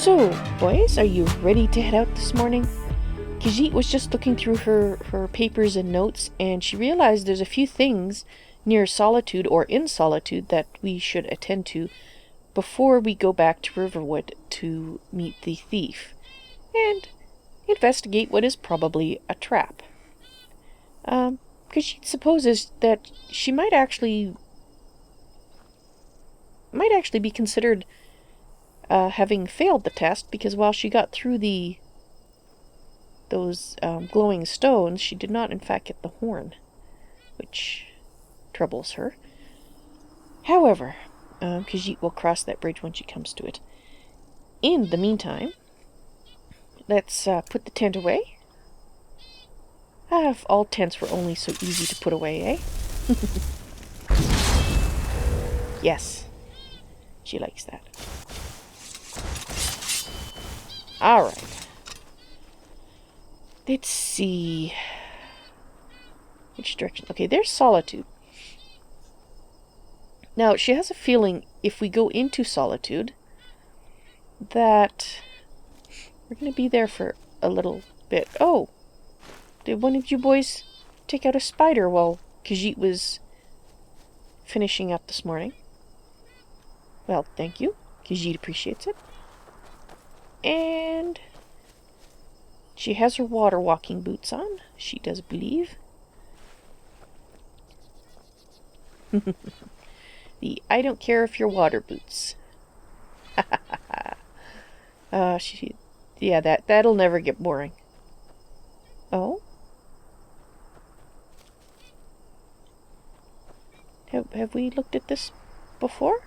So, boys, are you ready to head out this morning? Khajiit was just looking through her papers and notes, and she realized there's a few things near Solitude or in Solitude that we should attend to before we go back to Riverwood to meet the thief and investigate what is probably a trap. Khajiit supposes that she might actually be considered having failed the test, because while she got through those glowing stones, she did not in fact get the horn, which troubles her. However, Khajiit will cross that bridge when she comes to it. In the meantime, let's put the tent away. If all tents were only so easy to put away, eh? Yes, she likes that. Alright. Let's see. Which direction? Okay, there's Solitude. Now, she has a feeling if we go into Solitude that we're going to be there for a little bit. Oh! Did one of you boys take out a spider while Khajiit was finishing up this morning? Well, thank you. Khajiit appreciates it. And she has her water walking boots on, she does believe. The I don't care if you're water boots. Yeah, that'll never get boring. Oh? Have we looked at this before?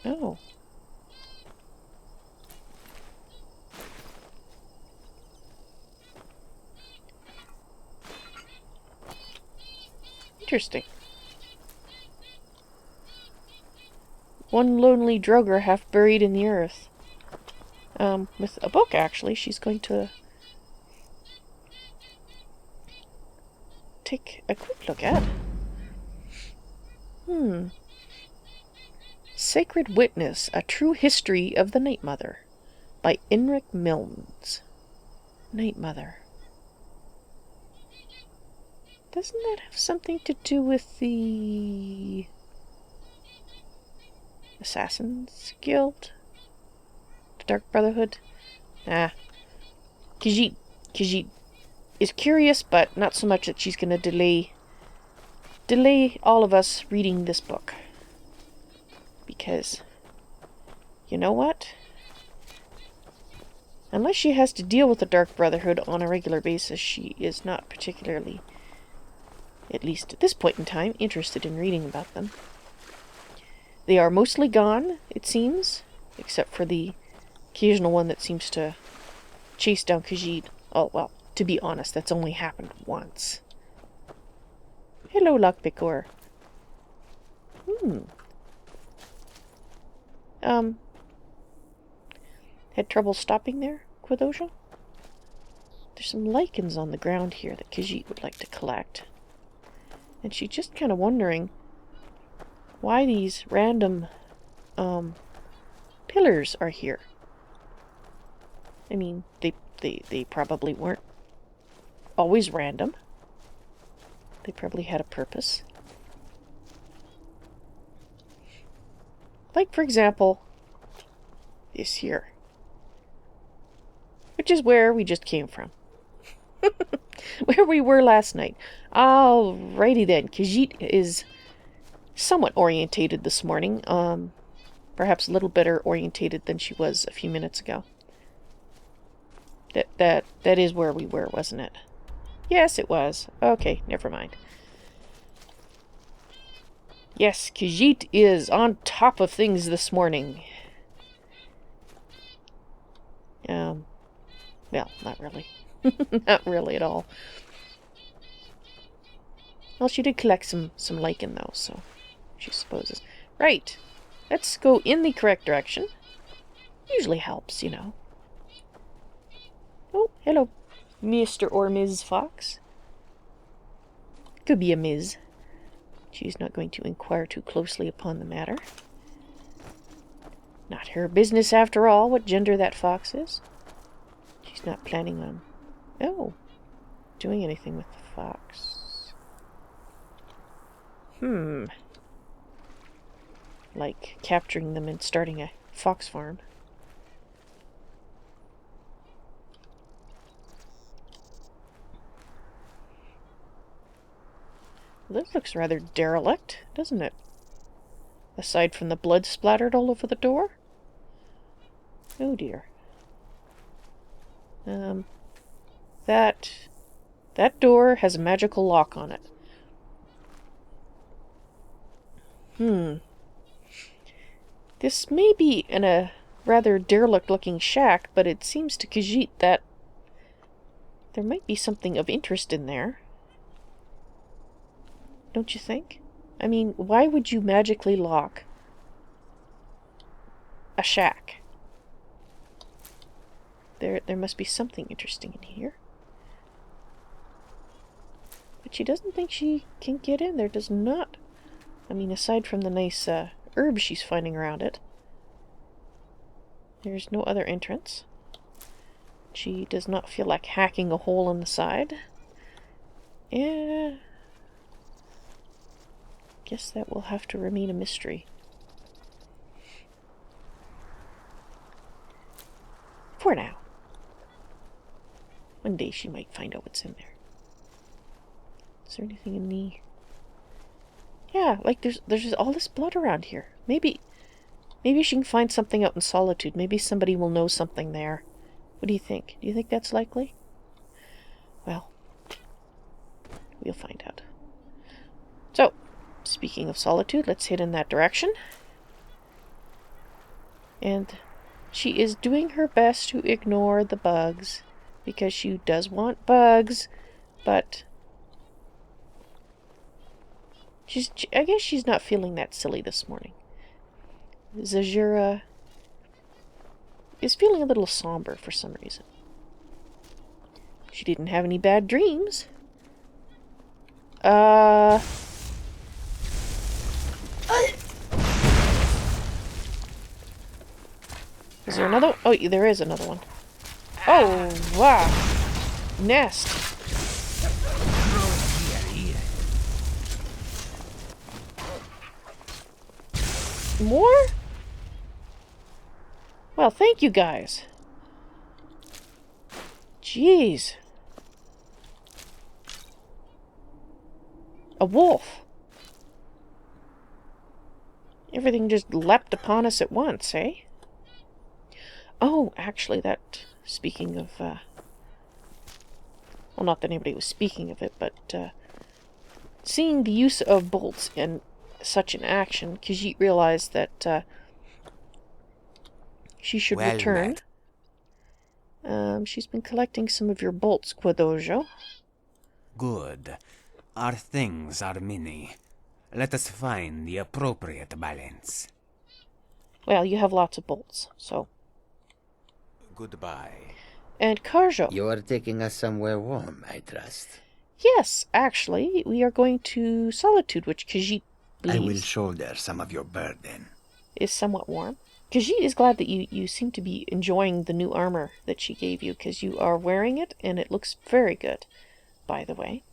Oh. Interesting. One lonely droger half buried in the earth. With a book, actually, she's going to take a quick look at. Sacred Witness, A True History of the Night Mother, by Enric Milnes. Night Mother. Doesn't that have something to do with the Assassin's Guild? The Dark Brotherhood? Khajiit is curious, but not so much that she's going to delay all of us reading this book. Because, you know what? Unless she has to deal with the Dark Brotherhood on a regular basis, she is not particularly, at least at this point in time, interested in reading about them. They are mostly gone, it seems, except for the occasional one that seems to chase down Khajiit. Oh, well, to be honest, that's only happened once. Hello, Lockpicker. Had trouble stopping there, Quidosha? There's some lichens on the ground here that Khajiit would like to collect. And she's just kind of wondering why these random pillars are here. I mean, they probably weren't always random. They probably had a purpose. Like, for example, this here. Which is where we just came from. Where we were last night. Alrighty then. Khajiit is somewhat orientated this morning. Perhaps a little better orientated than she was a few minutes ago. That is where we were, wasn't it? Yes, it was. Okay, never mind. Yes, Khajiit is on top of things this morning. Well, not really. Not really at all. Well, she did collect some lichen, though, so she supposes. Right. Let's go in the correct direction. Usually helps, you know. Oh, hello, Mr. or Ms. Fox. Could be a Ms. She's not going to inquire too closely upon the matter. Not her business, after all, what gender that fox is. She's not planning on, doing anything with the fox. Like capturing them and starting a fox farm. This looks rather derelict, doesn't it? Aside from the blood splattered all over the door? Oh dear. That door has a magical lock on it. This may be in a rather derelict-looking shack, but it seems to Khajiit that there might be something of interest in there. Don't you think? I mean, why would you magically lock a shack? There must be something interesting in here. But she doesn't think she can get in. There does not. I mean, aside from the nice herbs she's finding around it, there's no other entrance. She does not feel like hacking a hole in the side. Yeah. Guess that will have to remain a mystery. For now. One day she might find out what's in there. Is there anything in the... Yeah, like there's all this blood around here. Maybe she can find something out in Solitude. Maybe somebody will know something there. What do you think? Do you think that's likely? Well, we'll find out. So, speaking of Solitude, let's head in that direction. And she is doing her best to ignore the bugs, because she does want bugs, but I guess she's not feeling that silly this morning. Zahjira is feeling a little somber for some reason. She didn't have any bad dreams. Is there another? Oh, there is another one. Oh, wow. Nest. More? Well, thank you guys. Jeez. A wolf. Everything just leapt upon us at once, eh? Oh, actually, speaking of, well, not that anybody was speaking of it, but, seeing the use of bolts in such an action, Khajiit realized that, she should return. She's been collecting some of your bolts, Quadojo. Good. Our things are many. Let us find the appropriate balance. Well, you have lots of bolts, so... Goodbye. And Carjo. You are taking us somewhere warm, I trust. Yes, actually, we are going to Solitude, which Khajiit believes... I will shoulder some of your burden. ...is somewhat warm. Khajiit is glad that you seem to be enjoying the new armor that she gave you, because you are wearing it, and it looks very good, by the way.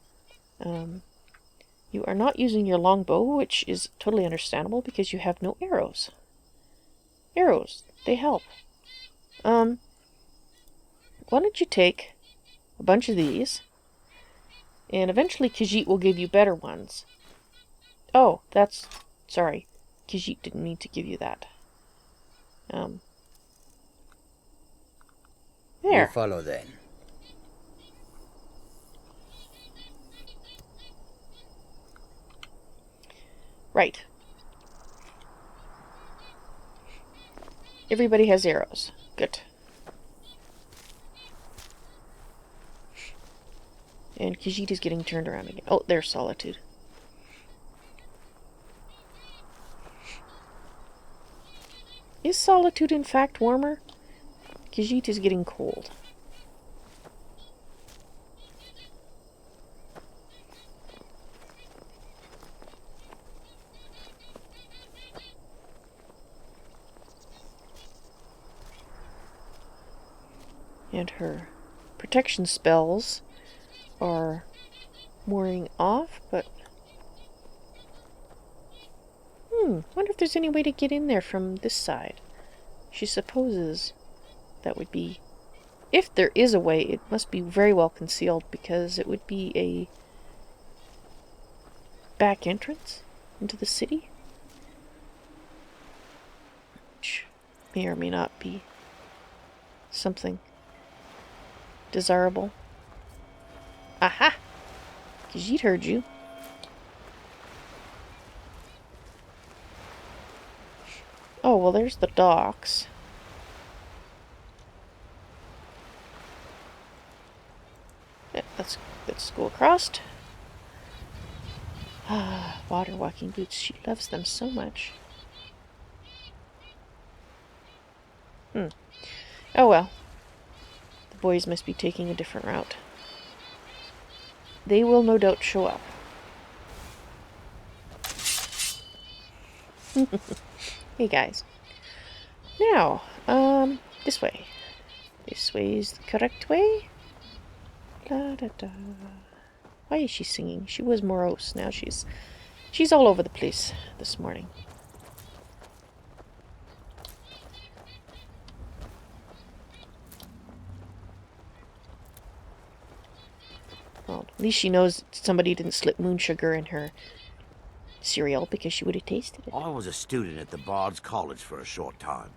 You are not using your longbow, which is totally understandable, because you have no arrows. Arrows, they help. Why don't you take a bunch of these, and eventually Khajiit will give you better ones. Oh, sorry. Khajiit didn't mean to give you that. There. You follow then. Right. Everybody has arrows. Good. And Khajiit is getting turned around again. Oh, there's Solitude. Is Solitude in fact warmer? Khajiit is getting cold. And her protection spells are wearing off, but... wonder if there's any way to get in there from this side. She supposes that would be... If there is a way, it must be very well concealed, because it would be a back entrance into the city, which may or may not be something desirable. Aha! Khajiit heard you. Oh, well, there's the docks. Yeah, let's go across. Ah, water walking boots. She loves them so much. Oh well. The boys must be taking a different route. They will no doubt show up. Hey guys. Now, this way. This way is the correct way. Da da da. Why is she singing? She was morose. Now she's all over the place this morning. Well, at least she knows somebody didn't slip moon sugar in her cereal, because she would have tasted it. I was a student at the Bard's College for a short time,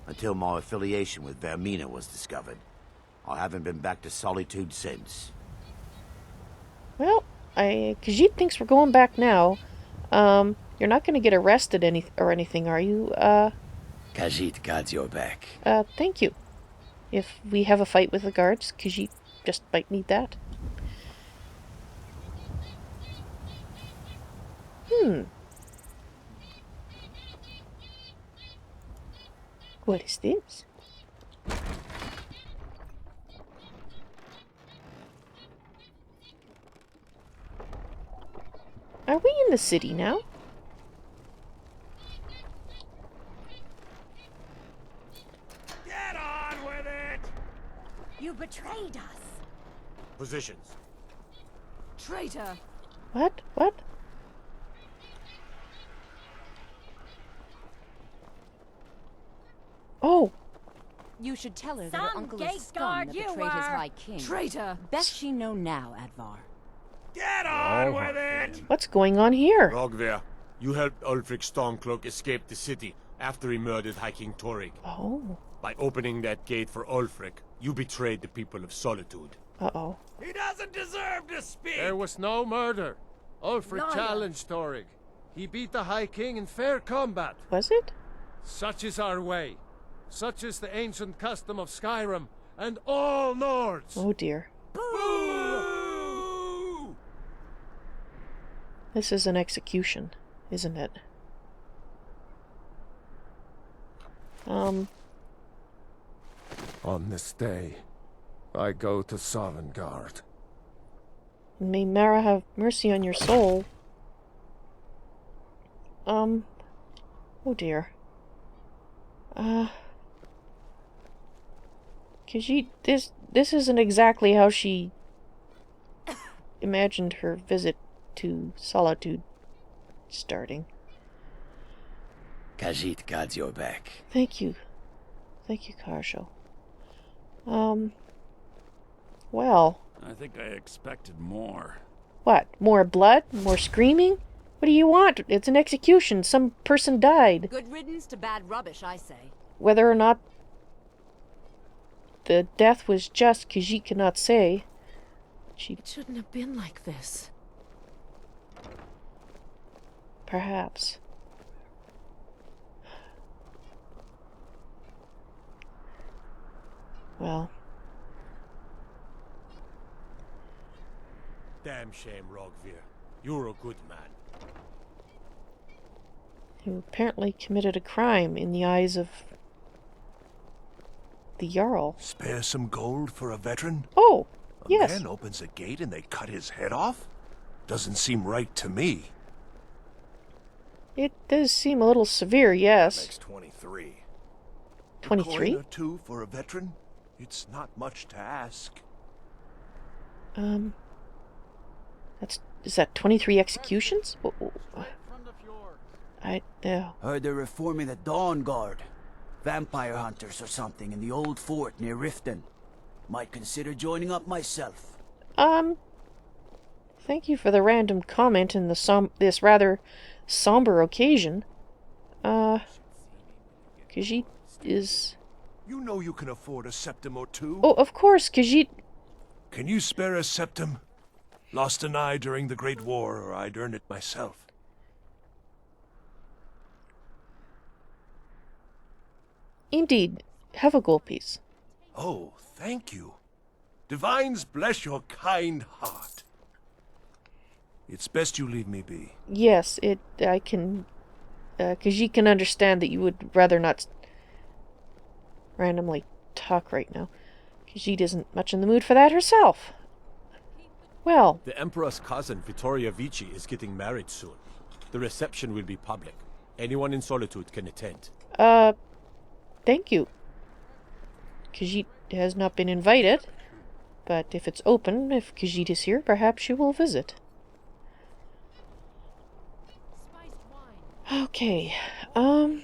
until my affiliation with Vermina was discovered. I haven't been back to Solitude since. Well, Khajiit thinks we're going back now. You're not going to get arrested or anything, are you? Khajiit got your back. Thank you. If we have a fight with the guards, Khajiit just might need that. What is this? Are we in the city now? Get on with it! You betrayed us! Positions. Traitor! What? What? Oh! You should tell her that her Some uncle gate is scum guard that you betrayed his were. high king. Traitor! Best she know now, Advar. Get on with it! What's going on here? Rogver, you helped Ulfric Stormcloak escape the city after he murdered High King Torrig. Oh. By opening that gate for Ulfric, you betrayed the people of Solitude. Uh-oh. He doesn't deserve to speak! There was no murder. Ulfric Liar. challenged Torrig. He beat the High King in fair combat. Was it? Such is our way. Such is the ancient custom of Skyrim and all Nords. Oh dear. Boo! This is an execution, isn't it? On this day, I go to Sovngarde. May Mara have mercy on your soul. Oh dear. Khajiit, this isn't exactly how she imagined her visit to Solitude starting. Khajiit got your back. Thank you. Thank you, Karsho. Well. I think I expected more. What? More blood? More screaming? What do you want? It's an execution. Some person died. Good riddance to bad rubbish, I say. Whether or not the death was just, Khajiit cannot say. It shouldn't have been like this. Perhaps. Well. Damn shame, Rogver. You're a good man. Who apparently committed a crime in the eyes of the Jarl. Spare some gold for a veteran? Oh, A yes. man opens a gate and they cut his head off? Doesn't seem right to me. It does seem a little severe, yes. Makes 23. 23? A coin or two for a veteran? It's not much to ask. Is that 23 executions? Heard they're reforming the Dawn Guard. Vampire hunters or something in the old fort near Riften. Might consider joining up myself. Thank you for the random comment in this rather somber occasion. Khajiit is... You know you can afford a septim or two. Oh, of course, Khajiit... Can you spare a septim? Lost an eye during the Great War, or I'd earn it myself. Indeed. Have a gold piece. Oh, thank you. Divines bless your kind heart. It's best you leave me be. Yes, I can... Khajiit can understand that you would rather not randomly talk right now. Khajiit isn't much in the mood for that herself. Well... The Emperor's cousin, Vittoria Vici, is getting married soon. The reception will be public. Anyone in Solitude can attend. Thank you. Khajiit has not been invited, but if it's open, if Khajiit is here, perhaps she will visit. Okay, well,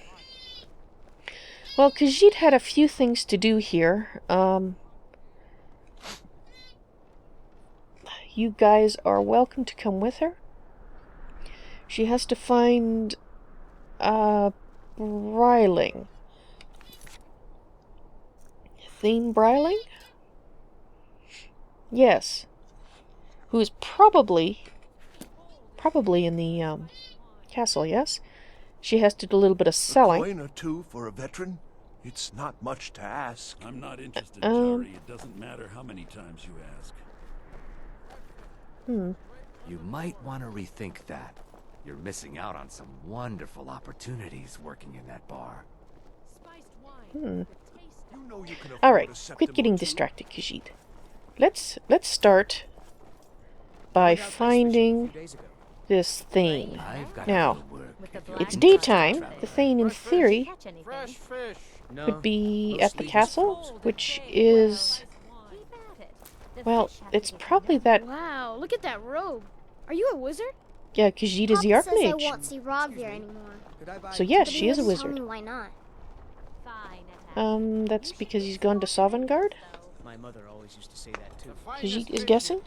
Khajiit had a few things to do here. You guys are welcome to come with her. She has to find, Bryling. Thane Bryling? Yes. Who is probably in the, castle, yes? She has to do a little bit of selling. A coin or two for a veteran? It's not much to ask. I'm not interested, Jari. It doesn't matter how many times you ask. You might want to rethink that. You're missing out on some wonderful opportunities working in that bar. Alright, quit getting distracted, Khajiit. Let's start by finding this Thane. Now, it's daytime. The Thane, in theory, would be at the castle, which is... Well, it's probably that... Wow, look at that robe. Are you a wizard? Yeah, Khajiit is the Papa says I Archmage. won't see Rob here anymore. So yes, But she he is a doesn't tell wizard. me why not. That's because he's gone to Sovngarde? My mother always used to say that too. Khajiit is guessing?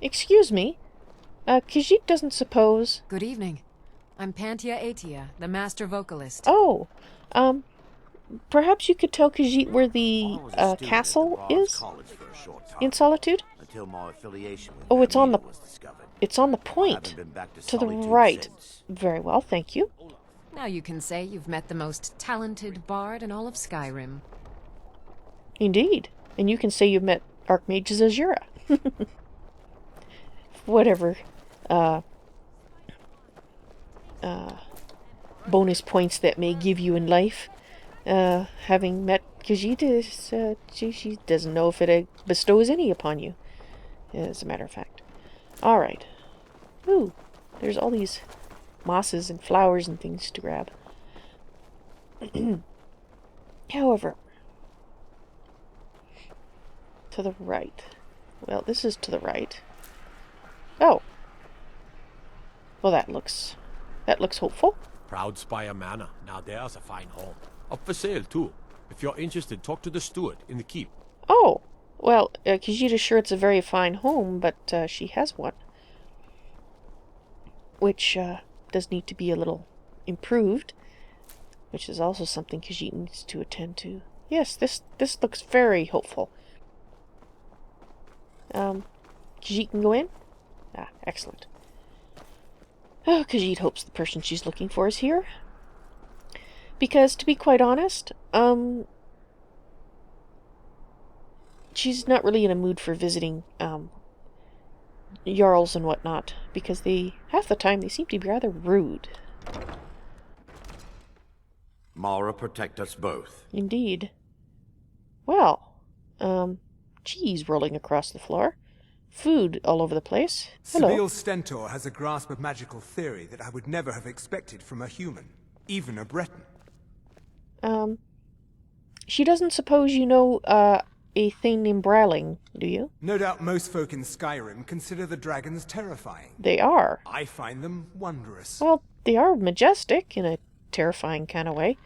Excuse me. Khajiit doesn't suppose... Good evening. I'm Pantia Atia, the master vocalist. Oh, perhaps you could tell Khajiit where the castle is in Solitude? Until my affiliation with Oh, it's on the was discovered. it's on the point Haven't been back to to the Solitude right. since. Very well, thank you. Now you can say you've met the most talented bard in all of Skyrim. Indeed, and you can say you've met Archmage Zahjira. Whatever bonus points that may give you in life. Having met Khajiit is, she doesn't know if it bestows any upon you, as a matter of fact. Alright. Ooh, there's all these mosses and flowers and things to grab. However, to the right. Well, this is to the right. Oh. Well, that looks hopeful. Proud Spire Manor. Now there's a fine home. Up for sale, too. If you're interested, talk to the steward in the keep. Oh. Well, Khajiit is sure it's a very fine home, but she has one. Which does need to be a little improved. Which is also something Khajiit needs to attend to. Yes, this looks very hopeful. Khajiit can go in? Ah, excellent. Oh, Khajiit hopes the person she's looking for is here. Because, to be quite honest, she's not really in a mood for visiting, Jarls and whatnot. Because half the time, they seem to be rather rude. Mara, protect us both. Indeed. Well, cheese rolling across the floor. Food all over the place. Hello. Seville Stentor has a grasp of magical theory that I would never have expected from a human, even a Breton. She doesn't suppose you know, a thing named Brawling, do you? No doubt most folk in Skyrim consider the dragons terrifying. They are. I find them wondrous. Well, they are majestic in a terrifying kind of way.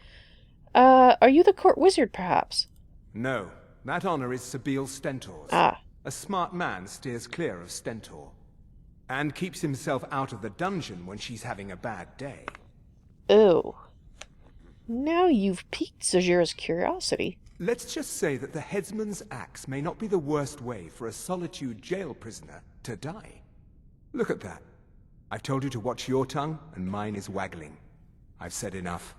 Are you the court wizard, perhaps? No, that honor is Sabeel Stentor's. Ah. A smart man steers clear of Stentor, and keeps himself out of the dungeon when she's having a bad day. Oh. Now you've piqued Zahjira's curiosity. Let's just say that the headsman's axe may not be the worst way for a Solitude jail prisoner to die. Look at that. I've told you to watch your tongue, and mine is waggling. I've said enough.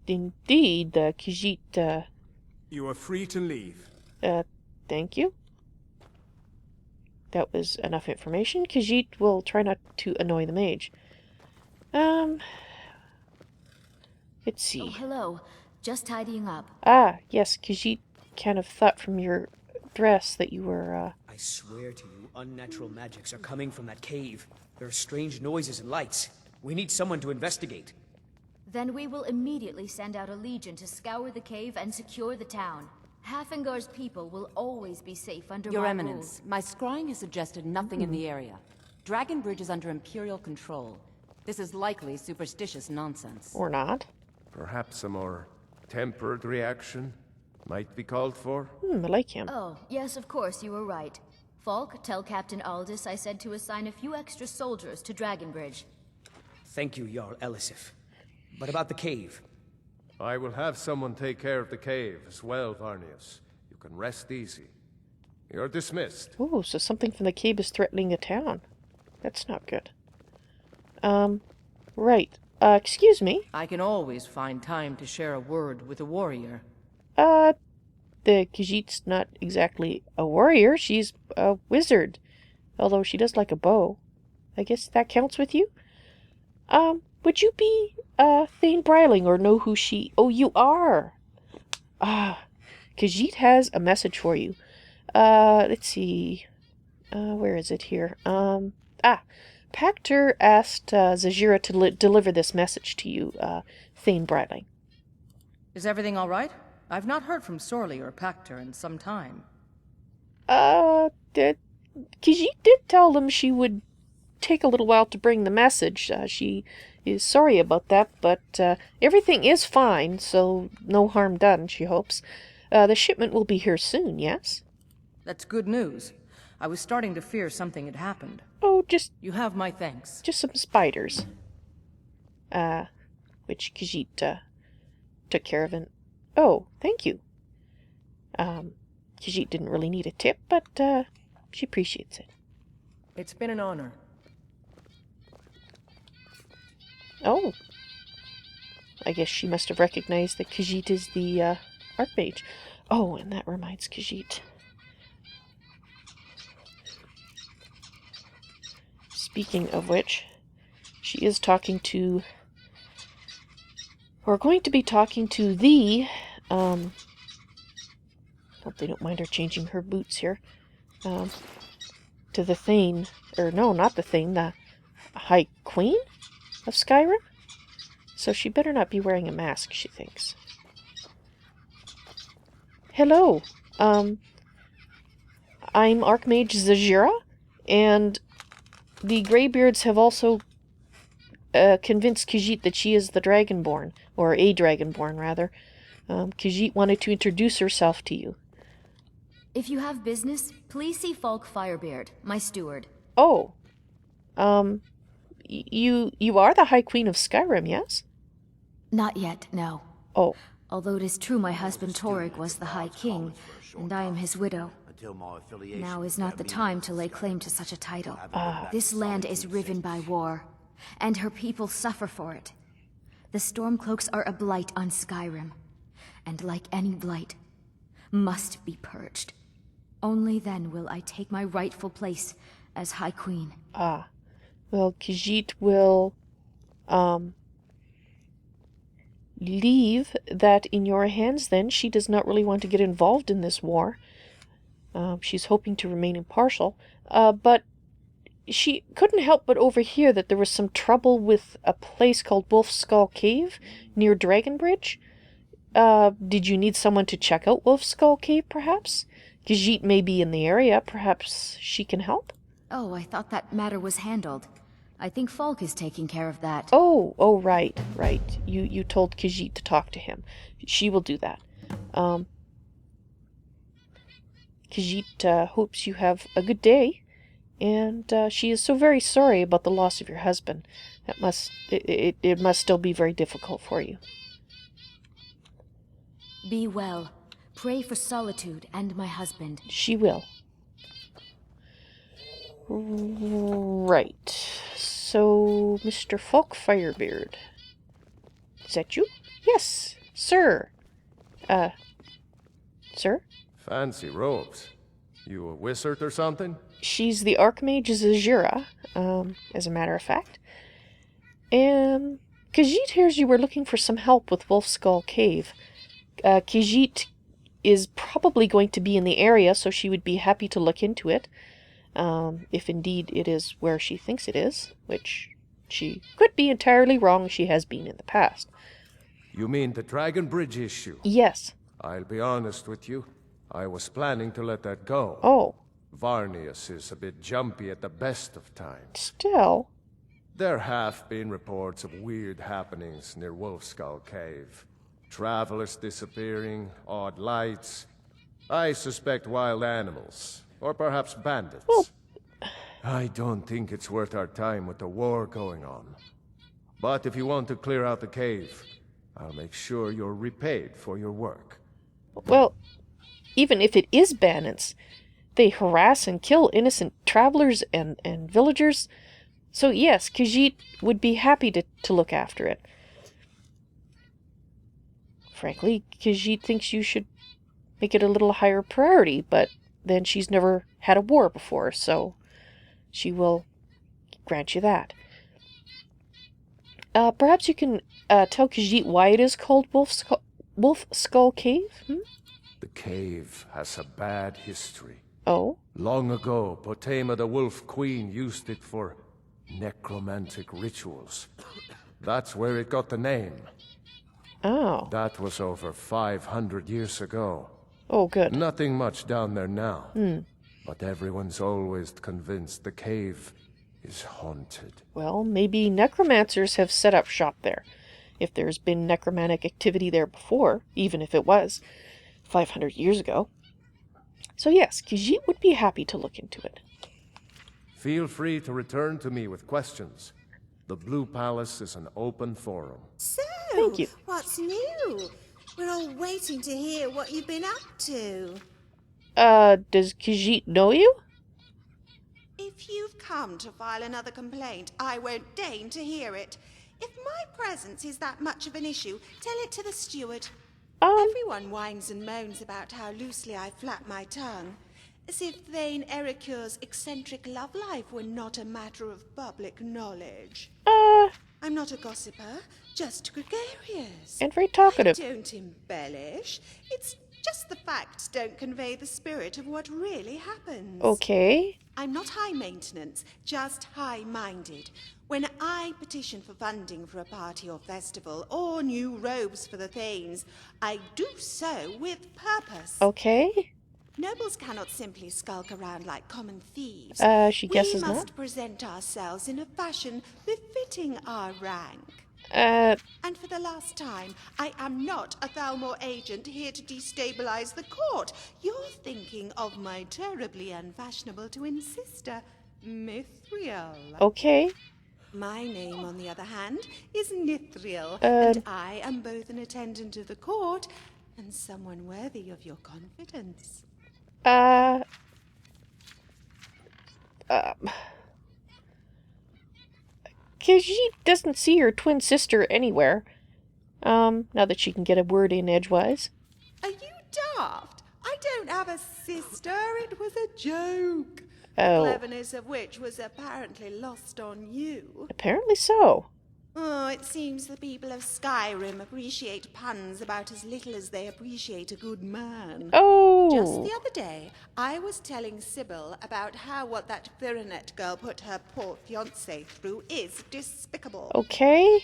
Indeed, Khajiit, You are free to leave. Thank you. That was enough information. Khajiit will try not to annoy the mage. Let's see. Oh, hello. Just tidying up. Ah, yes, Khajiit kind of thought from your dress that you were, I swear to you, unnatural magics are coming from that cave. There are strange noises and lights. We need someone to investigate. Then we will immediately send out a legion to scour the cave and secure the town. Hafingar's people will always be safe under Your my Eminence, my scrying has suggested nothing in the area. Dragonbridge is under Imperial control. This is likely superstitious nonsense. or not. Perhaps a more tempered reaction might be called for? I like him. Oh, yes, of course, you were right. Falk, tell Captain Aldous I said to assign a few extra soldiers to Dragonbridge. Thank you, Jarl Elisif. But about the cave? I will have someone take care of the cave as well, Varnius. You can rest easy. You're dismissed. Oh, so something from the cave is threatening a town. That's not good. Right. Excuse me? I can always find time to share a word with a warrior. The Khajiit's not exactly a warrior. She's a wizard. Although she does like a bow. I guess that counts with you? Would you be, Thane Bryling or know who she... Oh, you are! Khajiit has a message for you. Let's see. Where is it here? Pactor asked Zahjira to deliver this message to you, Thane Bryling. Is everything all right? I've not heard from Sorley or Pactor in some time. Khajiit did tell them she would take a little while to bring the message. She is sorry about that, but everything is fine, so no harm done, she hopes. The shipment will be here soon, yes? That's good news. I was starting to fear something had happened. Oh, You have my thanks. just some spiders. Which Khajiit, took care of. Oh, thank you. Khajiit didn't really need a tip, but, she appreciates it. It's been an honor. Oh. I guess she must have recognized that Khajiit is the, Archmage. Oh, and that reminds Khajiit. Speaking of which, she is talking to... We're going to be talking to the, hope they don't mind her changing her boots here. To the Thane, or no, not the Thane, the High Queen of Skyrim? So she better not be wearing a mask, she thinks. Hello, I'm Archmage Zahjira, and the Greybeards have also convinced Khajiit that she is the Dragonborn, or a Dragonborn, rather. Khajiit wanted to introduce herself to you. If you have business, please see Falk Firebeard, my steward. Oh, you are the High Queen of Skyrim, yes? Not yet, no. Oh. Although it is true my husband Torek was the High King, and I am his widow. Now is not the time to lay claim to such a title. This land is riven by war, and her people suffer for it. The Stormcloaks are a blight on Skyrim, and like any blight, must be purged. Only then will I take my rightful place as High Queen. Well, Khajiit will, leave that in your hands then. She does not really want to get involved in this war. She's hoping to remain impartial, but she couldn't help but overhear that there was some trouble with a place called Wolf Skull Cave near Dragonbridge. Did you need someone to check out Wolf Skull Cave, perhaps? Khajiit may be in the area. Perhaps she can help? Oh, I thought that matter was handled. I think Falk is taking care of that. Oh, right. You told Khajiit to talk to him. She will do that. Khajiit hopes you have a good day, and she is so very sorry about the loss of your husband. It must still be very difficult for you. Be well. Pray for Solitude and my husband. She will. Right. So, Mr. Falk Firebeard. Is that you? Yes, sir. Sir? Fancy robes. You a wizard or something? She's the Archmage Zahjira, as a matter of fact. And Khajiit hears you were looking for some help with Wolf Skull Cave. Khajiit is probably going to be in the area, so she would be happy to look into it. If indeed it is where she thinks it is, which she could be entirely wrong. She has been in the past. You mean the Dragon Bridge issue? Yes. I'll be honest with you. I was planning to let that go. Oh. Varnius is a bit jumpy at the best of times. Still. There have been reports of weird happenings near Wolfskull Cave. Travelers disappearing, odd lights. I suspect wild animals, or perhaps bandits. Well, I don't think it's worth our time with the war going on. But if you want to clear out the cave, I'll make sure you're repaid for your work. Well, even if it is bandits, they harass and kill innocent travelers and villagers. So yes, Khajiit would be happy to look after it. Frankly, Khajiit thinks you should make it a little higher priority, but then she's never had a war before, so she will grant you that. Perhaps you can tell Khajiit why it is called Wolf Skull Cave? The cave has a bad history. Oh? Long ago, Potema the Wolf Queen used it for necromantic rituals. That's where it got the name. Oh. That was over 500 years ago. Oh, good. Nothing much down there now. But everyone's always convinced the cave is haunted. Well, maybe necromancers have set up shop there. If there's been necromantic activity there before, even if it was 500 years ago. So yes, Khajiit would be happy to look into it. Feel free to return to me with questions. The Blue Palace is an open forum. So, thank you. What's new? We're all waiting to hear what you've been up to. Does Khajiit know you? If you've come to file another complaint, I won't deign to hear it. If my presence is that much of an issue, tell it to the steward. Everyone whines and moans about how loosely I flap my tongue, as if Thane Erikur's eccentric love life were not a matter of public knowledge. I'm not a gossiper, just gregarious. And very talkative. I don't embellish. It's just the facts don't convey the spirit of what really happens. Okay. I'm not high maintenance, just high-minded. When I petition for funding for a party or festival, or new robes for the Thanes, I do so with purpose. Okay. Nobles cannot simply skulk around like common thieves. She guesses not. We must present ourselves in a fashion befitting our rank. And for the last time, I am not a Thalmor agent here to destabilize the court. You're thinking of my terribly unfashionable twin sister, Mithril. Okay. My name, on the other hand, is Nithriel, and I am both an attendant of the court and someone worthy of your confidence. Khajiit doesn't see her twin sister anywhere. Now that she can get a word in edgewise. Are you daft? I don't have a sister. It was a joke. Oh. The cleverness of which was apparently lost on you. Apparently so. Oh, it seems the people of Skyrim appreciate puns about as little as they appreciate a good man. Oh! Just the other day, I was telling Sybil about how what that Virinet girl put her poor fiancé through is despicable. Okay.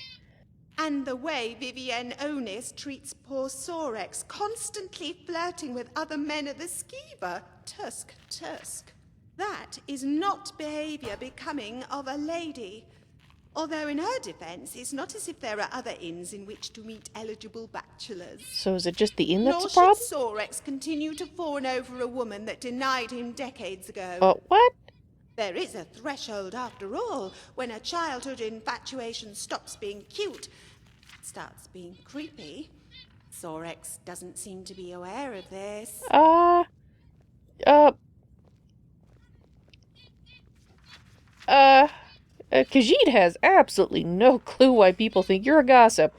And the way Vivienne Onis treats poor Sorex, constantly flirting with other men at the skeever. Tusk, tusk. That is not behavior becoming of a lady. Although in her defense, it's not as if there are other inns in which to meet eligible bachelors. So is it just the inn that's Nor a problem? should Sorex continue to fawn over a woman that denied him decades ago. What? There is a threshold after all, when a childhood infatuation stops being cute, starts being creepy. Sorex doesn't seem to be aware of this. Khajiit has absolutely no clue why people think you're a gossip.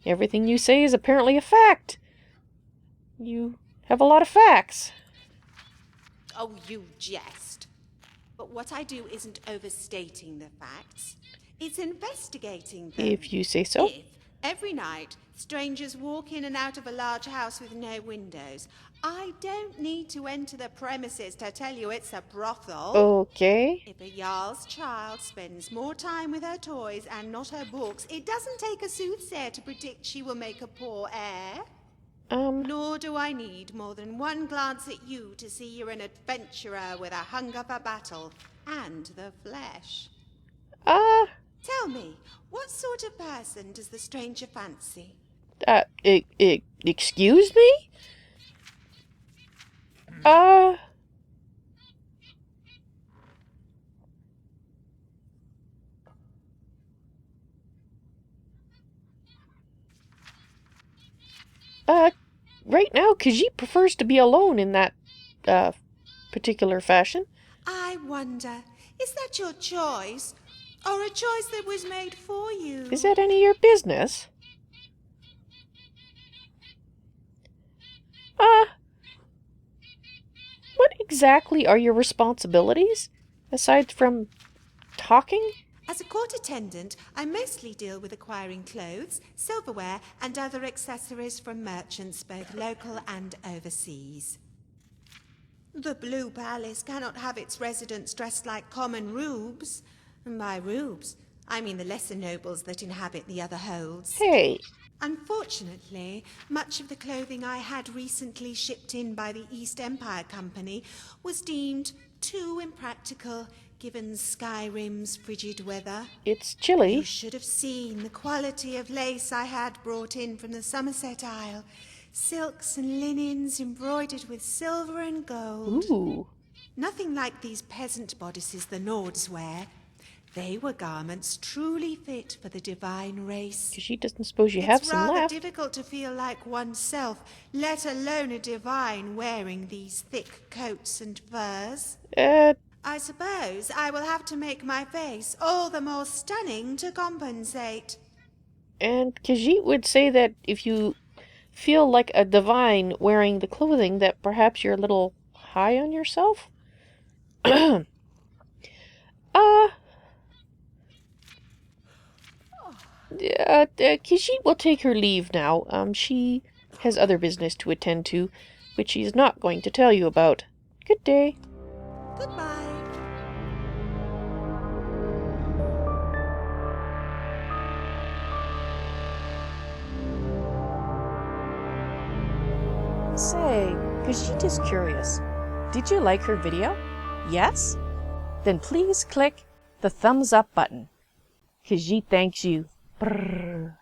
Everything you say is apparently a fact. You have a lot of facts. Oh, you jest. But what I do isn't overstating the facts. It's investigating them. If you say so. If, every night, strangers walk in and out of a large house with no windows, I don't need to enter the premises to tell you it's a brothel. Okay. If a Jarl's child spends more time with her toys and not her books, it doesn't take a soothsayer to predict she will make a poor heir. Nor do I need more than one glance at you to see you're an adventurer with a hunger for battle and the flesh. Tell me, what sort of person does the stranger fancy? Excuse me? Right now, Khajiit prefers to be alone in that, particular fashion. I wonder, is that your choice? Or a choice that was made for you? Is that any of your business? What exactly are your responsibilities? Aside from talking? As a court attendant, I mostly deal with acquiring clothes, silverware, and other accessories from merchants both local and overseas. The Blue Palace cannot have its residents dressed like common rubes. And by rubes, I mean the lesser nobles that inhabit the other holds. Hey! Unfortunately, much of the clothing I had recently shipped in by the East Empire Company was deemed too impractical given Skyrim's frigid weather. It's chilly. You should have seen the quality of lace I had brought in from the Somerset Isle. Silks and linens embroidered with silver and gold. Ooh. Nothing like these peasant bodices the Nords wear. They were garments truly fit for the divine race. She doesn't suppose you have some left. It's rather left. difficult to feel like oneself, let alone a divine wearing these thick coats and furs. I suppose I will have to make my face all the more stunning to compensate. And Khajiit would say that if you feel like a divine wearing the clothing, that perhaps you're a little high on yourself? Khajiit will take her leave now. She has other business to attend to, which she is not going to tell you about. Good day. Goodbye. Say, Khajiit is curious. Did you like her video? Yes? Then please click the thumbs up button. Khajiit thanks you. Brrr.